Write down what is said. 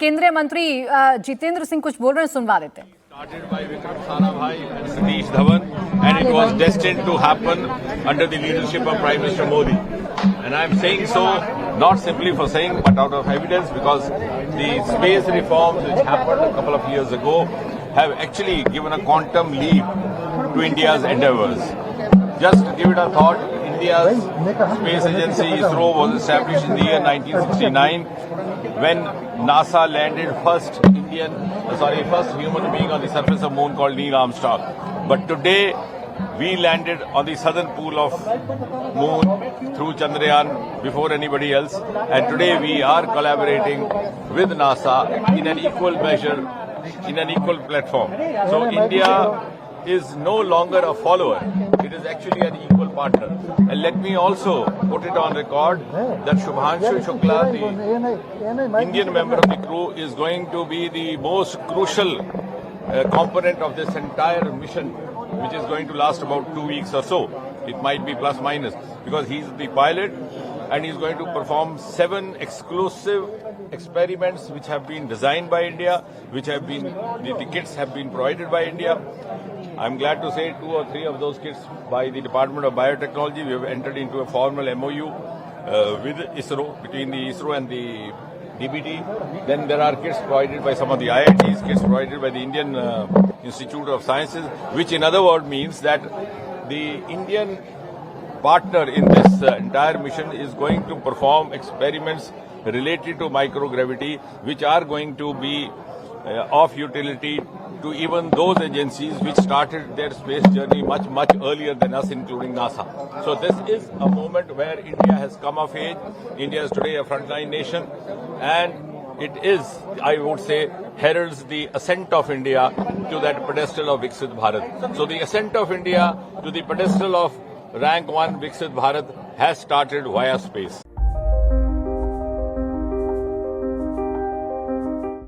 केंद्रीय मंत्री जितेंद्र सिंह कुछ बोल रहे हैं, सुनवा देते हैं। Started by Vikram Sarabhai and Satish Dhawan, and it was destined to happen under the leadership of Prime Minister Modi. And I am saying so not simply for saying, but out of evidence, because the space reforms which happened a couple of years ago have actually given a quantum leap to India's endeavors. Just to give it a thought, India's space agency ISRO was established in the year 1969 when NASA landed first human being on the surface of moon called Neil Armstrong. But today we landed on the southern pole of moon through Chandrayaan before anybody else, and today we are collaborating with NASA in an equal measure, in an equal platform. So India is no longer a follower, it is actually an equal partner. And let me also put it on record that Shubhanshu Shukla, the Indian member of the crew, is going to be the most crucial component of this entire mission, which is going to last about 2 weeks or so. It might be plus minus, because he's the pilot and he's going to perform 7 exclusive experiments which have been designed by India, which have been, the kits have been provided by India. I'm glad to say 2 or 3 of those kits by the Department of Biotechnology. We have entered into a formal MOU with ISRO, between the ISRO and the DBT. Then there are kits provided by some of the IITs, kits provided by the Indian Institute of Sciences, which in other words means that the Indian partner in this entire mission is going to perform experiments related to microgravity, which are going to be of utility to even those agencies which started their space journey much earlier than us, including NASA. So this is a moment where India has come of age. India is today a frontline nation, and it is, I would say, heralds the ascent of India to that pedestal of Viksit Bharat. So the ascent of India to the pedestal of rank 1 Viksit Bharat has started via space.